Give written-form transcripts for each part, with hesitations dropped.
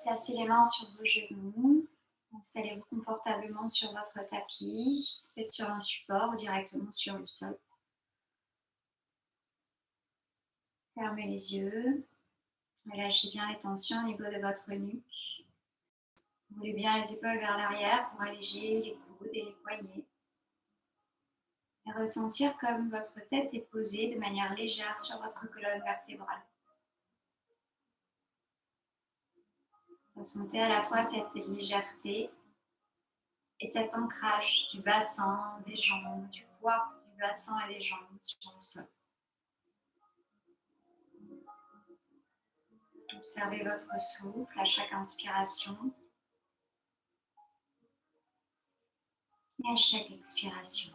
Placez les mains sur vos genoux. Installez-vous confortablement sur votre tapis. Faites sur un support ou directement sur le sol. Fermez les yeux. Relâchez bien les tensions au niveau de votre nuque. Roulez bien les épaules vers l'arrière pour alléger les coudes et les poignets. Et ressentir comme votre tête est posée de manière légère sur votre colonne vertébrale. Ressentez à la fois cette légèreté et cet ancrage du bassin, des jambes, du poids du bassin et des jambes sur le sol. Observez votre souffle à chaque inspiration et à chaque expiration.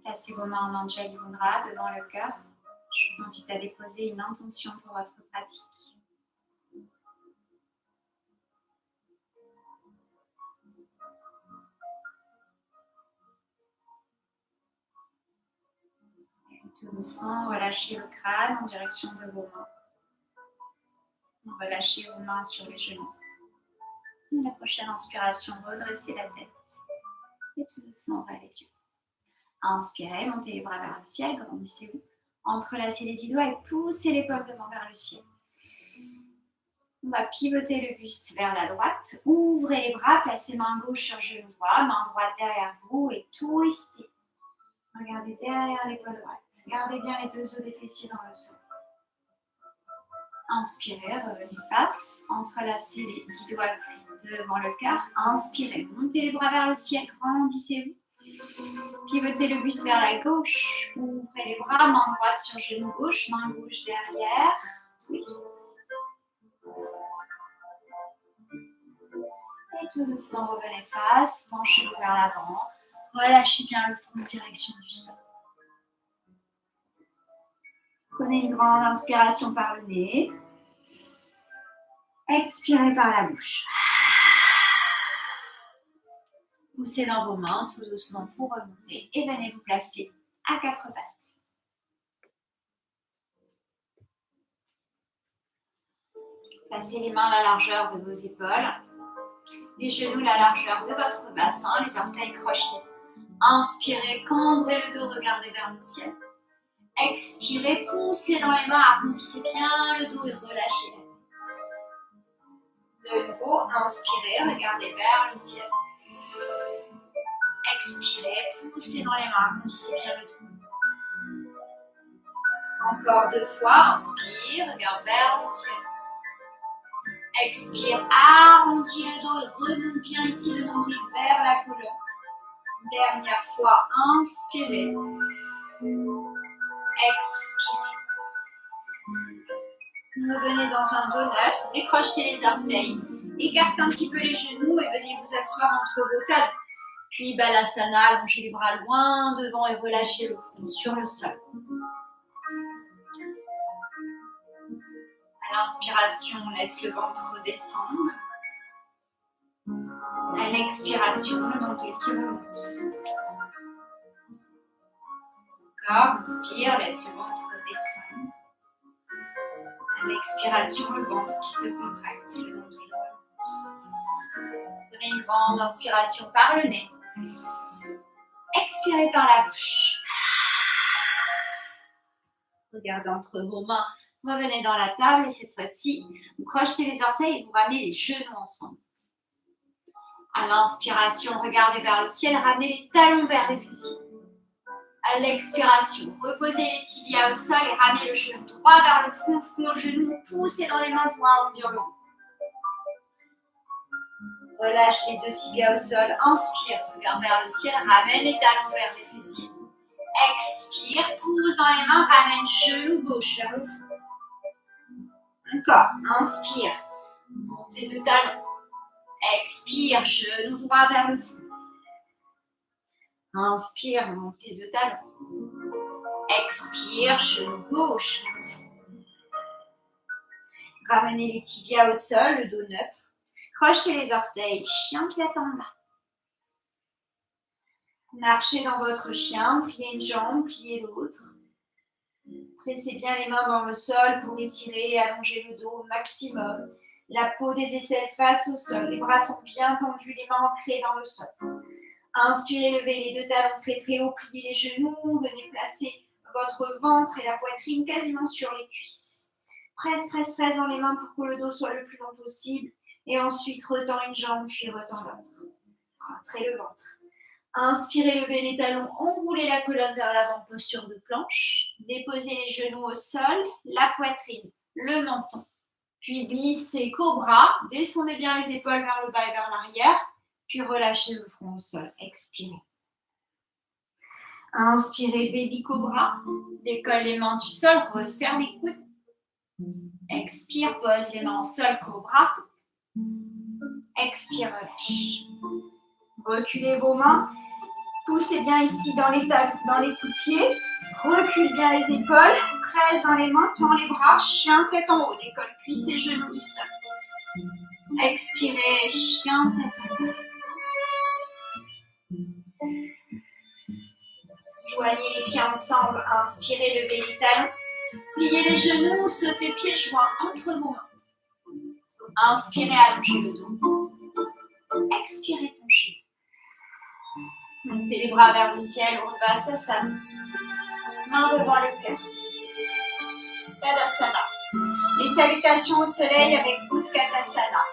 Placez vos mains en Anjali Mudra devant le cœur. Je vous invite à déposer une intention pour votre pratique. Et tout doucement, relâchez le crâne en direction de vos mains. Relâchez vos mains sur les genoux. Et la prochaine inspiration, redressez la tête. Et tout doucement, ouvrez les yeux. Inspirez, montez les bras vers le ciel, grandissez-vous. Entrelacez les 10 doigts et poussez les paumes devant vers le ciel. On va pivoter le buste vers la droite. Ouvrez les bras, placez main gauche sur genou droit, main droite derrière vous et twistez. Regardez derrière l'épaule droite. Gardez bien les deux os des fessiers dans le sol. Inspirez, revenez face. Entrelacez les 10 doigts devant le cœur. Inspirez, montez les bras vers le ciel, grandissez-vous. Pivotez le buste vers la gauche. Ouvrez les bras, main droite sur genou gauche, main gauche derrière. Twist. Et tout doucement, revenez face. Penchez-vous vers l'avant. Relâchez bien le front en direction du sol. Prenez une grande inspiration par le nez. Expirez par la bouche. Poussez dans vos mains tout doucement pour remonter et venez vous placer à quatre pattes. Placez les mains à la largeur de vos épaules, les genoux à la largeur de votre bassin, les orteils crochetés. Inspirez, cambrez le dos, regardez vers le ciel. Expirez, poussez dans les mains, arrondissez bien le dos et relâchez la tête. De nouveau, inspirez, regardez vers le ciel. Expirez, poussez dans les mains, arrondissez bien le dos. Encore 2 fois, inspire, regarde vers le ciel. Expire, arrondis le dos et remonte bien ici le nombril vers la colonne. Dernière fois, inspirez. Expirez. Revenez dans un dos neutre, décrochez les orteils, écartez un petit peu les genoux et venez vous asseoir entre vos talons. Puis Balasana, allongez les bras loin devant et relâchez le front sur le sol. À l'inspiration, on laisse le ventre redescendre. À l'expiration, le nombril qui remonte. Encore, inspire, laisse le ventre redescendre. À l'expiration, le ventre qui se contracte, le nombril remonte. Prenez une grande inspiration par le nez. Expirez par la bouche. Regardez entre vos mains. Revenez dans la table et cette fois-ci, vous crochetez les orteils et vous ramenez les genoux ensemble. À l'inspiration, regardez vers le ciel, ramenez les talons vers les fessiers. À l'expiration, reposez les tibias au sol et ramenez le genou droit vers le front, front au genou, poussez dans les mains pour arrondir le haut. Relâche les 2 tibias au sol, inspire, regarde vers le ciel, ramène les talons vers les fessiers. Expire, pousse dans les mains, ramène genou gauche vers le front. Encore, inspire, monte les 2 talons. Expire, genou droit vers le front. Inspire, monte les 2 talons. Expire, genou gauche. Ramenez les tibias au sol, le dos neutre. Crochetez les orteils, chien tête en bas. Marchez dans votre chien, pliez une jambe, pliez l'autre. Pressez bien les mains dans le sol pour étirer et allonger le dos au maximum. La peau des aisselles face au sol. Les bras sont bien tendus, les mains ancrées dans le sol. Inspirez, levez les deux talons très très haut, pliez les genoux. Venez placer votre ventre et la poitrine quasiment sur les cuisses. Presse, presse, presse dans les mains pour que le dos soit le plus long possible. Et ensuite, retends une jambe, puis retends l'autre. Rentrez le ventre. Inspirez, levez les talons, enroulez la colonne vers l'avant, posture de planche. Déposez les genoux au sol, la poitrine, le menton. Puis glissez cobra, descendez bien les épaules vers le bas et vers l'arrière. Puis relâchez le front au sol, expirez. Inspirez, baby cobra. Décolle les mains du sol, resserre les coudes. Expire, pose les mains au sol, cobra. Expire, relâche. Reculez vos mains. Poussez bien ici dans les coups de pied. Recule bien les épaules. Presse dans les mains, tends les bras. Chien, tête en haut. Décolle cuisses et genoux du sol. Expirez, chien, tête en haut. Joignez les pieds ensemble. Inspirez, levez les talons. Pliez les genoux, sautez pieds joints entre vos mains. Inspirez, allongez le dos. Expirez, penchez. Montez les bras vers le ciel, Urdhva-Sasana. Main devant le cœur. Tadasana. Les salutations au soleil avec Utkatasana.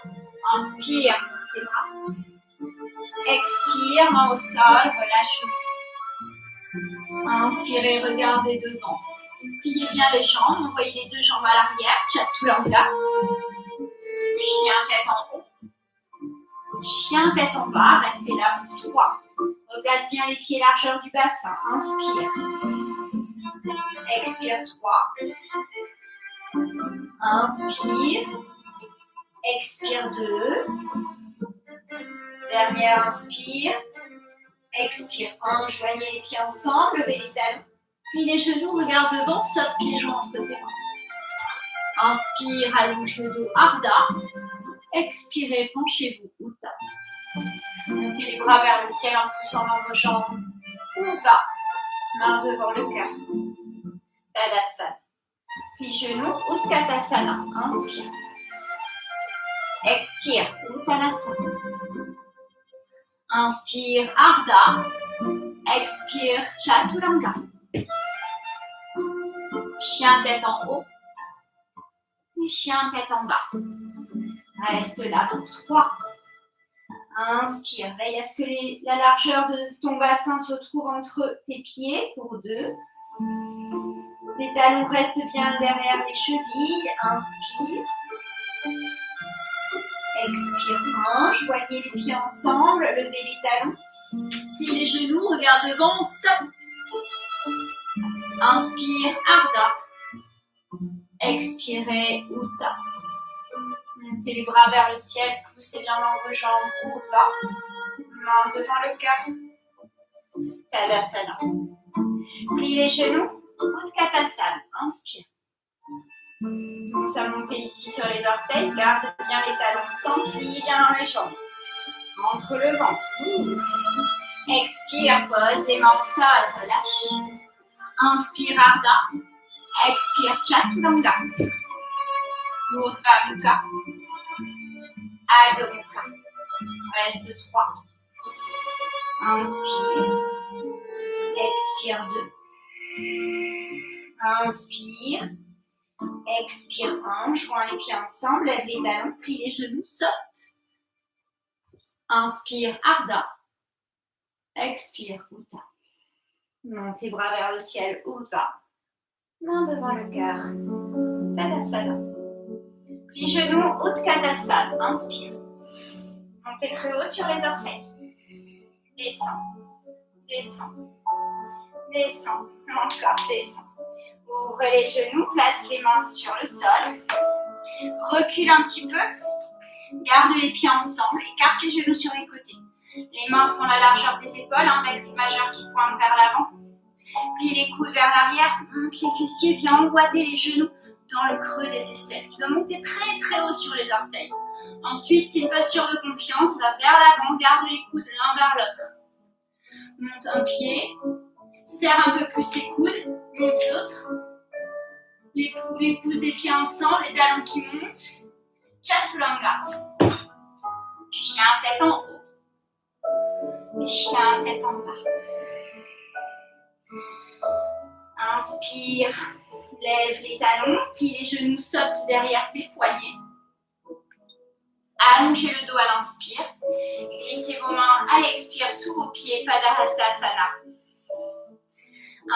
Inspire, monte les bras. Expire, main au sol, relâche. Inspirez, regardez devant. Pliez bien les jambes, envoyez les deux jambes à l'arrière. Chaturanga. Chien, tête en haut. Chien, tête en bas. Restez là pour 3. Replace bien les pieds largeur du bassin. Inspire. Expire 3. Inspire. Expire 2. Dernière inspire. Expire 1. Joignez les pieds ensemble. Levez les talons. Plie les genoux. Regarde devant. Saute pieds joints entre tes mains. Inspire. Allonge le dos. Ardha. Expirez. Penchez-vous. Utthana. Montez les bras vers le ciel en poussant dans vos jambes. Urdhva. Main devant le cœur. Tadasana. Plie genoux. Utkatasana. Inspire. Expire. Uttanasana. Inspire. Ardha. Expire. Chaturanga. Chien tête en haut. Et chien tête en bas. Reste là pour 3. Inspire, veille à ce que la largeur de ton bassin se trouve entre tes pieds pour 2. Les talons restent bien derrière les chevilles. Inspire. Expire 1. Joignez les pieds ensemble. Levez les talons. Puis les genoux. Regarde devant. Saute. Inspire. Ardha. Expirez. Utthana. Montez les bras vers le ciel, poussez bien dans vos jambes, Urdhva. Main devant le cœur. Tadasana. Pliez les genoux, Utkatasana. Inspire. Commence à monter ici sur les orteils, garde bien les talons ensemble, pliez bien dans les jambes. Entre le ventre. Expire, pose les mains au sol, relâche. Inspire, Ardha. Expire, Chaturanga. Urdhva Mukha. Adho Mukha. Reste 3. Inspire. Expire 2. Inspire. Expire 1. Joins les pieds ensemble. Lève les talons. Plie les genoux. Saute. Inspire. Ardha. Expire. Utthana. Monte les bras vers le ciel. Urdhva. Main devant le cœur. Tadasana. Plie genoux, Utkatasana. Inspire. Montez très haut sur les orteils. Descends. Descends. Descends. Encore, descends. Ouvre les genoux, place les mains sur le sol. Recule un petit peu. Garde les pieds ensemble. Écarte les genoux sur les côtés. Les mains sont à la largeur des épaules. Index et majeur qui pointent vers l'avant. Plie les coudes vers l'arrière. Monte les fessiers. Viens emboîter les genoux dans le creux des aisselles. Tu dois monter très très haut sur les orteils. Ensuite, c'est une posture de confiance. Va vers l'avant. Garde les coudes l'un vers l'autre. monte un pied, serre un peu plus les coudes, monte l'autre. Les pouces des pieds ensemble, les talons qui montent. Chaturanga. Chien tête en haut. Et chien tête en bas. Inspire, lève les talons, plie les genoux, saute derrière tes poignets. Allongez le dos à l'inspire. Glissez vos mains à l'expire sous vos pieds, Padahastasana.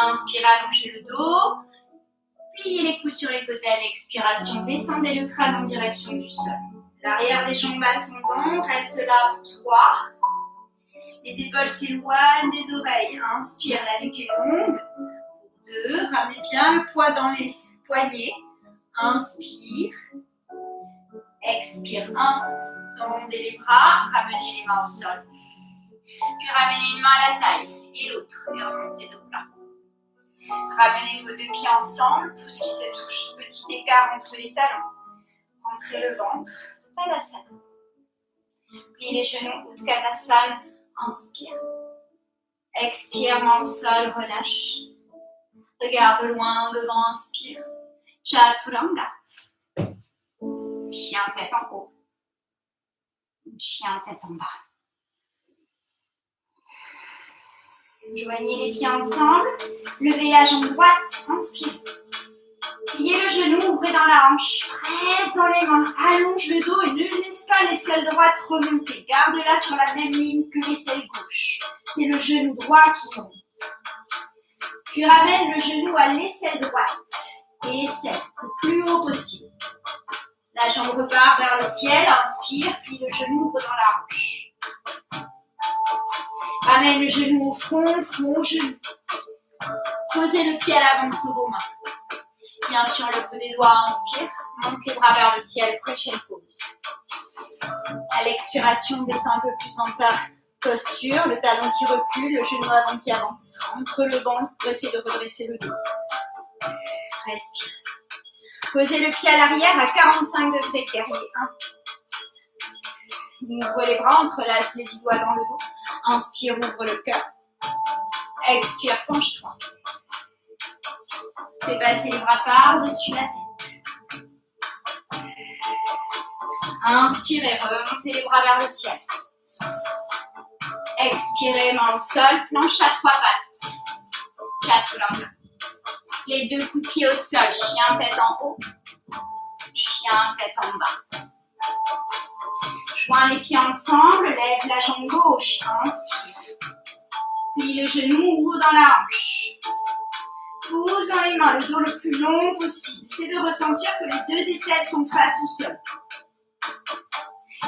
Inspire, allongez le dos. Pliez les coudes sur les côtés à l'expiration. Descendez le crâne en direction du sol. L'arrière des jambes ascendantes reste là pour 3. Les épaules s'éloignent des oreilles. Inspire, la nuque est longue. 2. Ramenez bien le poids dans les poignets. Inspire. Expire. 1. Tendez les bras. Ramenez les mains au sol. Puis ramenez une main à la taille et l'autre. Et remontez de plat. Ramenez vos deux pieds ensemble. Pouces qui se touchent. Petit écart entre les talons. Rentrez le ventre. Padasana. Pliez les genoux. Uttanasana. Inspire. Expire, main au sol. Relâche. Regarde loin devant, inspire. Chaturanga. Chien tête en haut. Chien tête en bas. Joignez les pieds ensemble. Levez la jambe droite. Inspire. Pliez le genou, ouvrez dans la hanche. Presse dans les mains. Allonge le dos et ne laisse pas l'aisselle droite remonter. Garde-la sur la même ligne que l'aisselle gauche. C'est le genou droit qui monte. Puis ramène le genou à l'aisselle droite et essaie le plus haut possible. La jambe repart vers le ciel, inspire, puis le genou ouvre dans la hanche. Ramène le genou au front, front au genou. Posez le pied à l'avant de vos mains. Bien sûr, le bout des doigts, inspire, monte les bras vers le ciel, prochaine pause. À l'expiration, descends un peu plus en ta posture, le talon qui recule, le genou avant qui avance. Entre le ventre pour essayer de redresser le dos. Respire. Posez le pied à l'arrière à 45 degrés, guerrier 1. Ouvre les bras, entrelace les 10 doigts dans le dos. Inspire, ouvre le cœur. Expire, penche-toi. Fais passer les bras par-dessus la tête. Inspirez, remontez les bras vers le ciel. Expirez, main au sol, planche à 3 pattes. Chaturanga. Les deux coups de pied au sol, chien tête en haut, chien tête en bas. Joins les pieds ensemble, lève la jambe gauche, inspire. Plie le genou, ouvre dans la hanche. Pousse dans les mains, le dos le plus long possible. Essaie de ressentir que les deux aisselles sont face au sol.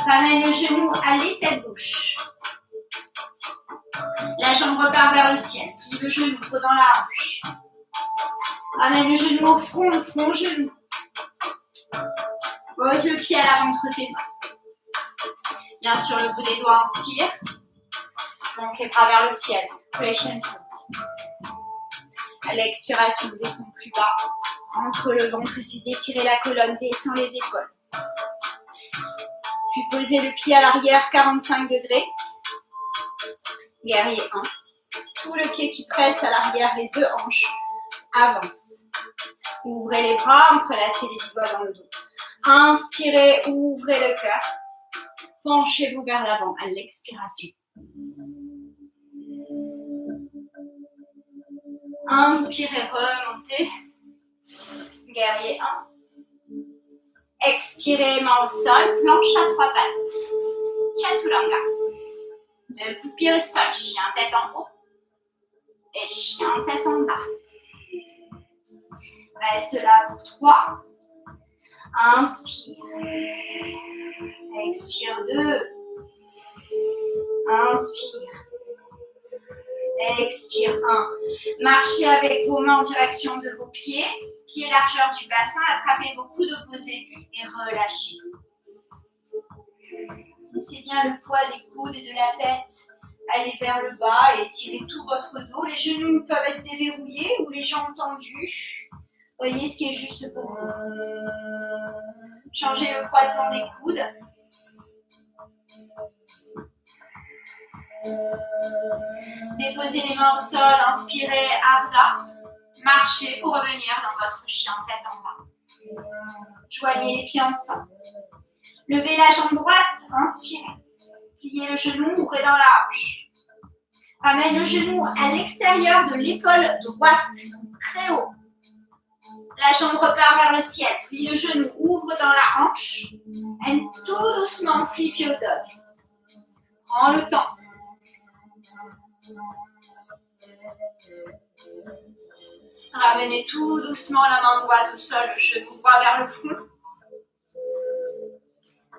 Ramène le genou à l'aisselle gauche. La jambe repart vers le ciel. Plie le genou, ouvre dans la hanche. Ramène le genou au front, front, genou. Pose le pied à l'avant entre tes mains. Bien sûr, le bout des doigts, inspire. Monte les bras vers le ciel. Creation pose. À l'expiration, descends plus bas. Entre le ventre, essaie d'étirer la colonne, descends les épaules. Puis posez le pied à l'arrière, 45 degrés. Guerrier 1. Tout le pied qui presse à l'arrière, les deux hanches. Avance. Ouvrez les bras, entrelacez les 10 doigts dans le dos. Inspirez, ouvrez le cœur. Penchez-vous vers l'avant à l'expiration. Inspirez, remontez. Guerrier 1. Expirez, main au sol, planche à 3 pattes. Chaturanga. Deux coups de pied au sol, chien tête en haut. Et chien tête en bas. Reste là pour 3. Inspire. Expire 2. Inspire. Expire 1. Marchez avec vos mains en direction de vos pieds. Pieds largeur du bassin. Attrapez vos coudes opposés et relâchez. Laissez bien le poids des coudes et de la tête aller vers le bas et étirez tout votre dos. Les genoux peuvent être déverrouillés ou les jambes tendues. Voyez ce qui est juste pour vous. Changez le croisement des coudes. Déposez les mains au sol, inspirez, Ardha. Marchez pour revenir dans votre chien tête en bas. Joignez les pieds ensemble. Levez la jambe droite, inspirez. Pliez le genou, ouvrez dans la hanche. Ramène le genou à l'extérieur de l'épaule droite, très haut. La jambe repart vers le ciel. Plie le genou, ouvre dans la hanche. Et tout doucement, flip your dog. Prends le temps. Ramenez tout doucement la main droite au sol, le genou droit vers le front.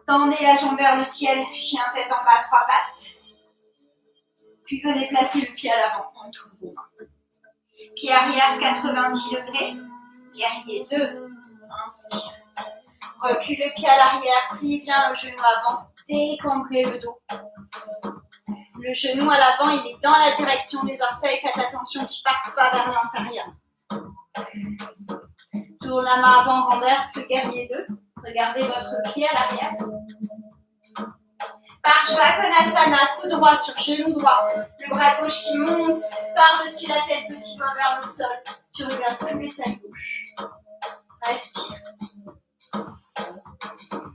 Tendez la jambe vers le ciel, chien tête en bas, 3 pattes. Puis venez placer le pied à l'avant entre vos mains. Pied arrière, 90 degrés. Guerrier 2. Inspire. Recule le pied à l'arrière, plie bien le genou avant. Décambrez le dos. Le genou à l'avant, il est dans la direction des orteils. Faites attention qu'il ne parte pas vers l'intérieur. Tourne la main avant, renverse le guerrier 2. Regardez votre pied à l'arrière. Parshvakonasana, coup droit sur genou droit. Le bras gauche qui monte par-dessus la tête, petit main vers le sol. Tu reviens soulever sa gauche. Respire.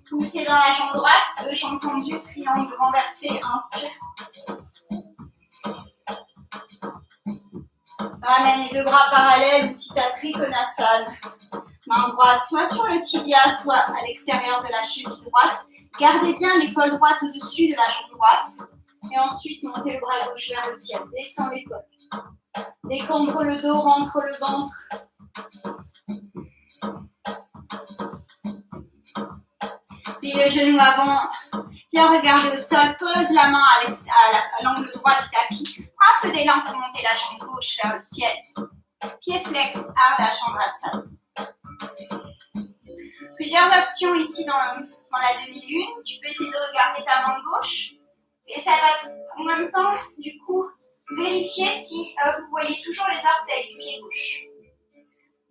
Poussez dans la jambe droite, 2 jambes tendues, triangle renversé, inspire. Ramène les 2 bras parallèles, Utthita Trikonasana. Main droite soit sur le tibia, soit à l'extérieur de la cheville droite. Gardez bien l'épaule droite au-dessus de la jambe droite. Et ensuite, montez le bras gauche vers le ciel. Descends l'épaule. Décambre le dos, rentre le ventre. Puis le genou avant. Bien regarder au sol. Pose la main à l'angle droit du tapis. Prends un peu d'élan pour monter la jambe gauche vers le ciel. Pied flex, Ardha Chandrasana. Plusieurs options ici dans la demi-lune. Tu peux essayer de regarder ta main gauche. Et ça va en même temps, du coup, vérifier si vous voyez toujours les orteils du pied gauche.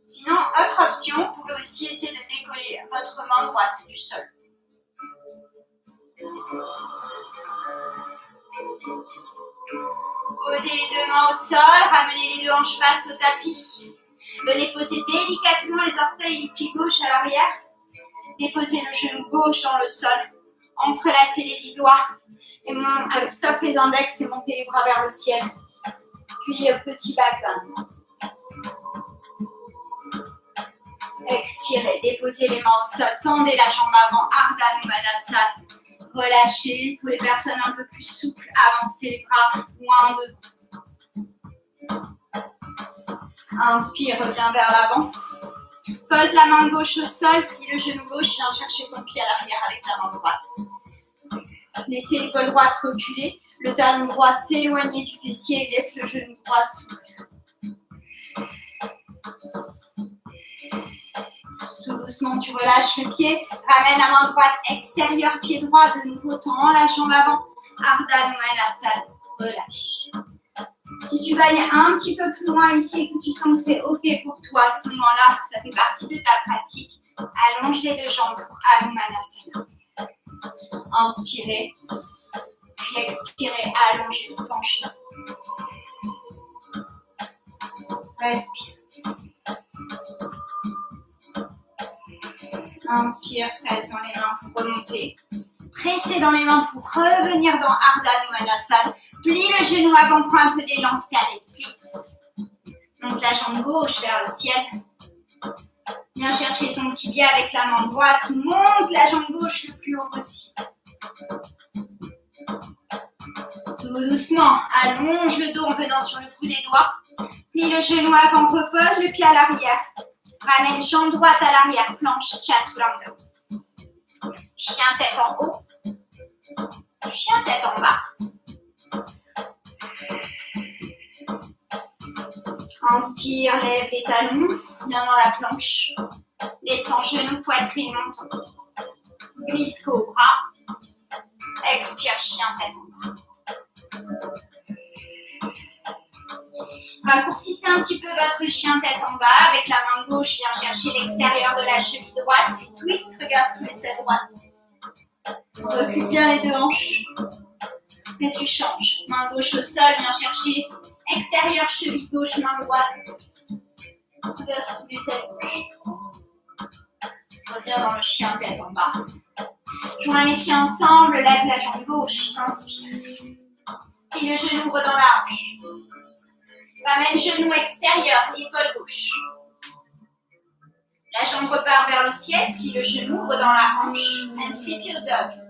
Sinon, autre option, vous pouvez aussi essayer de décoller votre main droite du sol. Posez les 2 mains au sol, ramenez les 2 hanches face au tapis. Venez poser délicatement les orteils du pied gauche à l'arrière. Déposez le genou gauche dans le sol. Entrelacez les 10 doigts. Et sauf les index et montez les bras vers le ciel. Puis petit back bend. Expirez. Déposez les mains au sol. Tendez la jambe avant. Ardha Numanasana. Relâchez. Pour les personnes un peu plus souples, avancez les bras loin de vous. Inspire, reviens vers l'avant. Pose la main gauche au sol, puis le genou gauche, viens chercher ton pied à l'arrière avec la main droite. Laissez l'épaule droite reculer, le talon droit s'éloigner du fessier et laisse le genou droit s'ouvrir. Tout doucement, tu relâches le pied, ramène la main droite extérieure, pied droit, de nouveau tends la jambe avant. Ardha Numanasana, relâche. Si tu vas aller un petit peu plus loin ici et que tu sens que c'est OK pour toi à ce moment-là, ça fait partie de ta pratique, allonge les 2 jambes pour Anumanasana. Inspirez, puis expirez, allongez, penchez. Respire. Inspire, presse dans les mains pour remonter. Pressez dans les mains pour revenir dans Ardha Numanasana. Plie le genou avant, prends un peu d'élan, carré, split. Monte la jambe gauche vers le ciel. Viens chercher ton tibia avec la main droite. Monte la jambe gauche le plus haut possible. Tout doucement, allonge le dos en venant sur le bout des doigts. Plie le genou avant, repose le pied à l'arrière. Ramène jambe droite à l'arrière, planche, chaturanga. Chien tête en haut. Chien tête en bas. Inspire, lève les talons, viens dans la planche. Descends genoux, poitrine, monte. Glisse cobra. Expire, chien tête en bas. Raccourcissez un petit peu votre chien tête en bas. Avec la main gauche, viens chercher l'extérieur de la cheville droite. Twist, regarde sous l'aisselle droite. Recule bien les 2 hanches. Et tu changes. Main gauche au sol, viens chercher extérieur, cheville gauche, main droite. Vers sous les ailes gauches. Je reviens dans le chien tête en bas. Joins les pieds ensemble, lève la jambe gauche, inspire. Puis le genou ouvre dans la hanche. Ramène genou extérieur, épaule gauche. La jambe repart vers le ciel, puis le genou ouvre dans la hanche. And flip your dog.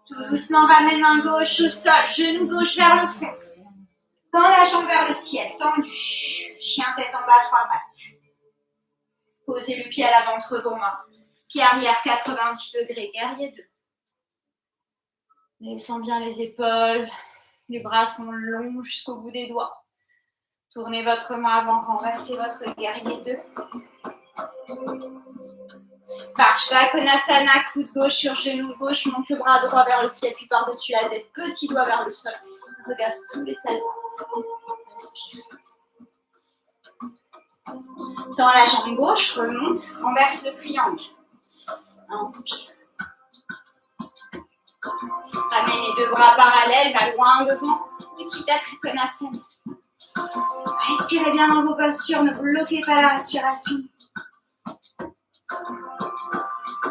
Tout doucement, ramène main gauche au sol, genou gauche vers le fond. Tends la jambe vers le ciel, tendu. Chien tête en bas, 3 pattes. Posez le pied à l'avant entre vos mains. Pied arrière, 90 degrés, guerrier 2. Descends bien les épaules. Les bras sont longs jusqu'au bout des doigts. Tournez votre main avant, renversez votre guerrier 2. Parshva Konasana, coude gauche sur genou gauche, monte le bras droit vers le ciel, puis par-dessus la tête, petit doigt vers le sol. Regarde sous les salles. Inspire. Tends la jambe gauche, remonte, renverse le triangle. Inspire. Ramène les deux bras parallèles, va loin devant. Petit Trikonasana. Respirez bien dans vos postures, ne bloquez pas la respiration.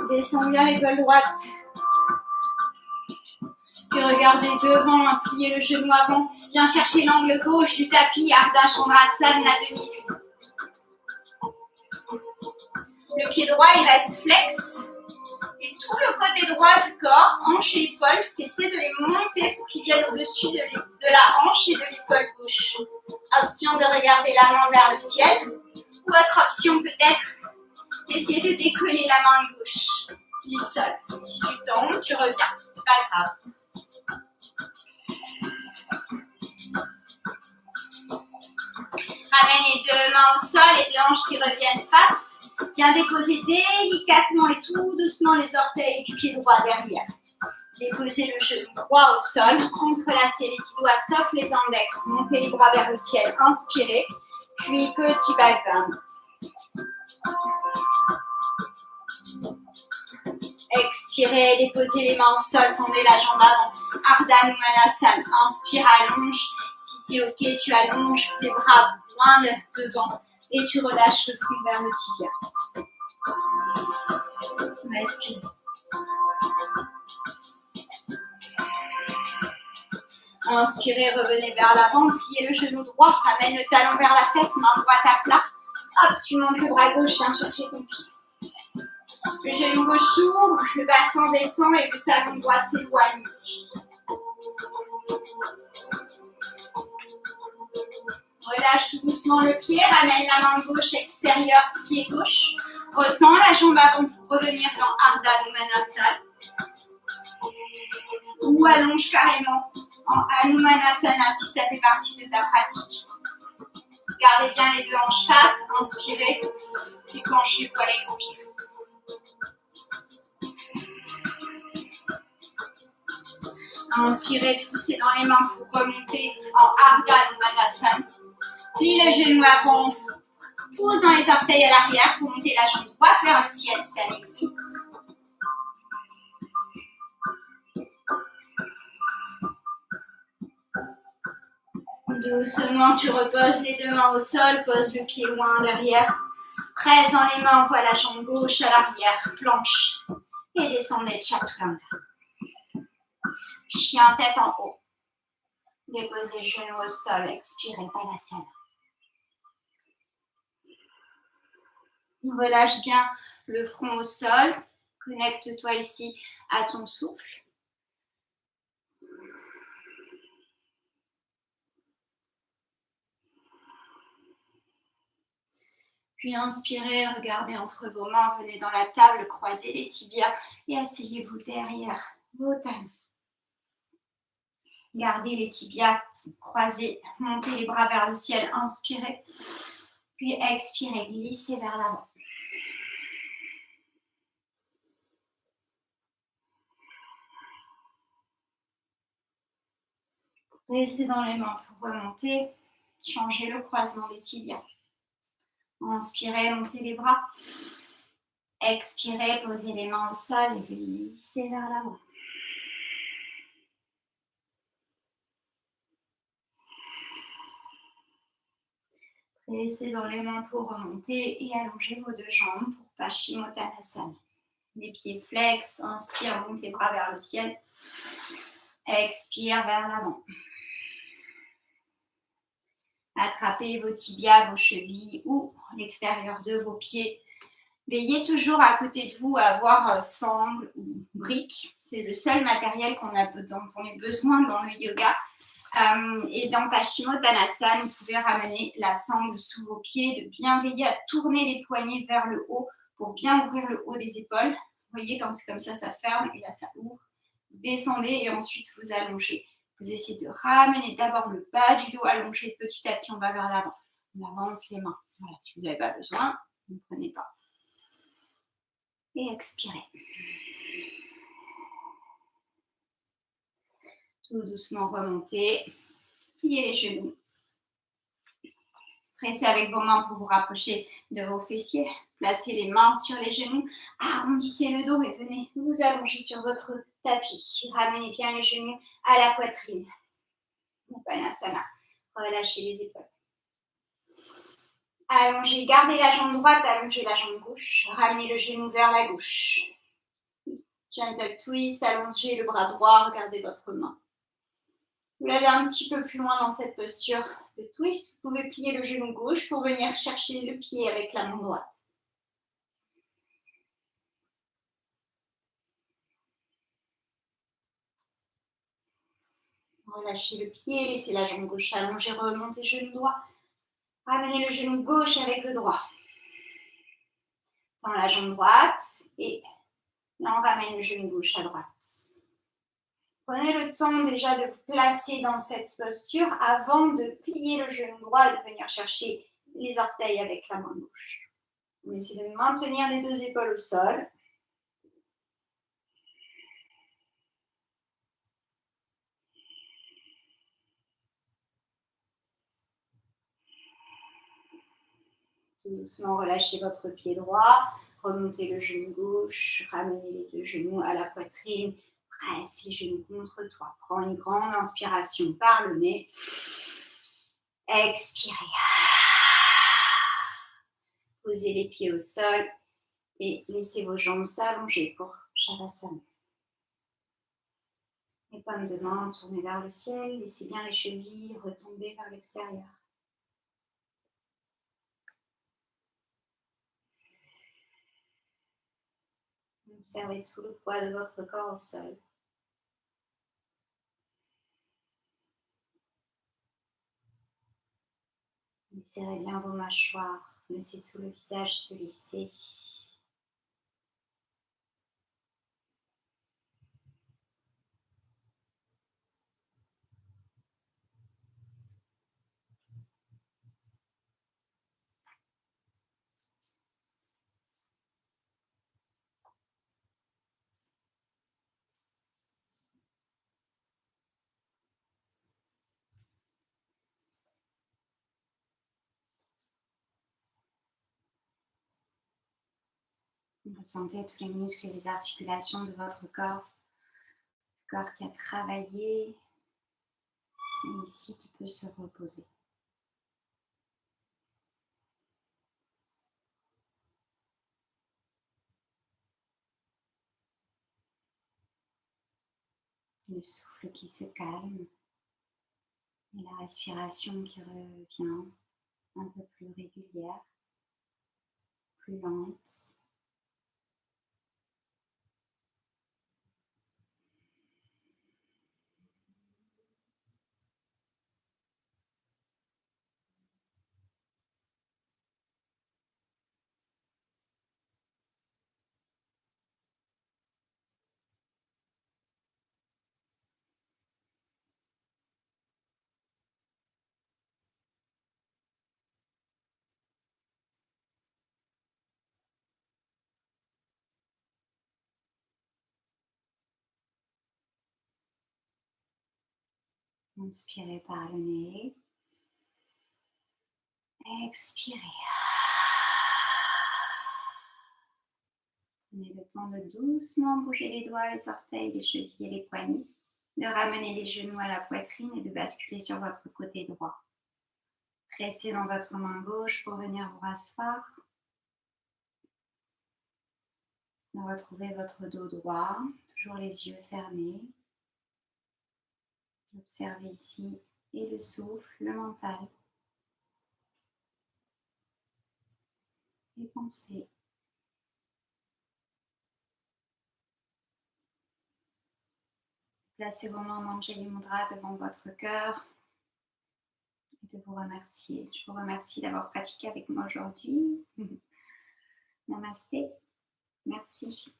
Descends bien l'épaule droite. Puis regardez devant, pliez le genou avant. Viens chercher l'angle gauche du tapis, Ardha Chandrasana, demi-lune. Le pied droit, il reste flex. Et tout le côté droit du corps, hanche et épaule, tu essaies de les monter pour qu'ils viennent au-dessus de la hanche et de l'épaule gauche. Option de regarder la main vers le ciel. Ou autre option peut-être, d'essayer de décoller la main gauche du sol. Si tu tombes, tu reviens. C'est pas grave. Ramène les deux mains au sol, les deux hanches qui reviennent face. Viens déposer délicatement et tout doucement les orteils du pied droit derrière. Déposez le genou droit au sol, entrelacez les petits doigts sauf les index, montez les bras vers le ciel, inspirez, puis petit back bend. Expirez, déposez les mains au sol, tendez la jambe avant. Ardha Numanasana, inspire, allonge. Si c'est ok, tu allonges les bras loin devant et tu relâches le front vers le tibia. Respire. Inspirez, revenez vers l'avant, pliez le genou droit, ramène le talon vers la fesse, main droite à plat. Hop, tu montes le bras gauche, viens chercher ton pied. Le genou gauche s'ouvre, le bassin descend et le talon droit s'éloigne ici. Relâche tout doucement le pied, ramène la main gauche extérieure, pied gauche. Retends la jambe avant pour revenir dans Ardha Numanasana. Ou allonge carrément en Hanumanasana si ça fait partie de ta pratique. Gardez bien les deux hanches face, inspirez, puis penche l'épaule, expire. Inspirez, poussez dans les mains pour remonter en Ardha Numanasana. Plie les genoux avant, pousse dans les orteils à l'arrière pour monter la jambe droite vers le ciel, standing split. Doucement, tu reposes les deux mains au sol, pose le pied loin derrière. Presse dans les mains, envoie la jambe gauche à l'arrière, planche. Et descendez chakranga. Chien tête en haut. Déposez le genou au sol, expirez, Balasana. Relâche bien le front au sol. Connecte-toi ici à ton souffle. Puis inspirez, regardez entre vos mains, venez dans la table, croisez les tibias et asseyez-vous derrière vos talons. Gardez les tibias croisés, montez les bras vers le ciel, inspirez, puis expirez, glissez vers l'avant. Laissez dans les mains pour remonter, changez le croisement des tibias. Inspirez, montez les bras. Expirez, posez les mains au sol et glissez vers l'avant. Pressez dans les mains pour remonter et allongez vos deux jambes pour Paschimottanasana. Les pieds flex, inspire, monte les bras vers le ciel. Expire vers l'avant. Attrapez vos tibias, vos chevilles ou l'extérieur de vos pieds. Veillez toujours à côté de vous à avoir sangle ou brique. C'est le seul matériel dont on a besoin dans le yoga. Et dans Paschimottanasana, vous pouvez ramener la sangle sous vos pieds, de bien veiller à tourner les poignets vers le haut pour bien ouvrir le haut des épaules. Vous voyez, quand c'est comme ça ferme et là, ça ouvre. Vous descendez et ensuite vous allongez. Vous essayez de ramener d'abord le bas du dos allongé. Petit à petit, on va vers l'avant. On avance les mains. Voilà, si vous n'avez pas besoin, ne prenez pas. Et expirez. Tout doucement remontez. Pliez les genoux. Pressez avec vos mains pour vous rapprocher de vos fessiers. Placez les mains sur les genoux. Arrondissez le dos et venez vous allonger sur votre tapis. Ramenez bien les genoux à la poitrine. Uttanasana. Relâchez les épaules. Allongez, gardez la jambe droite, allongez la jambe gauche. Ramenez le genou vers la gauche. Gentle twist, allongez le bras droit, regardez votre main. Vous l'avez un petit peu plus loin dans cette posture de twist. Vous pouvez plier le genou gauche pour venir chercher le pied avec la main droite. Relâchez le pied, laissez la jambe gauche allongée, remontez le genou droit. Ramenez le genou gauche avec le droit. Tends la jambe droite et là on ramène le genou gauche à droite. Prenez le temps déjà de vous placer dans cette posture avant de plier le genou droit et de venir chercher les orteils avec la main gauche. On essaie de maintenir les deux épaules au sol. Tout doucement, relâchez votre pied droit, remontez le genou gauche, ramenez les deux genoux à la poitrine, presse les genoux contre toi. Prends une grande inspiration par le nez. Expirez. Posez les pieds au sol et laissez vos jambes s'allonger pour Shavasana. Les paumes de main tournées vers le ciel, laissez bien les chevilles retomber vers l'extérieur. Observez tout le poids de votre corps au sol. Serrez bien vos mâchoires, laissez tout le visage se lisser. Ressentez tous les muscles et les articulations de votre corps. Le corps qui a travaillé et ici qui peut se reposer. Le souffle qui se calme et la respiration qui revient un peu plus régulière, plus lente. Inspirez par le nez. Expirez. Prenez le temps de doucement bouger les doigts, les orteils, les chevilles et les poignets, de ramener les genoux à la poitrine et de basculer sur votre côté droit. Pressez dans votre main gauche pour venir vous rasseoir. Retrouvez votre dos droit, toujours les yeux fermés. Observez ici et le souffle, le mental. Les pensées. Placez vos mains en Anjali Mudra devant votre cœur et de vous remercier. Je vous remercie d'avoir pratiqué avec moi aujourd'hui. Namasté. Merci.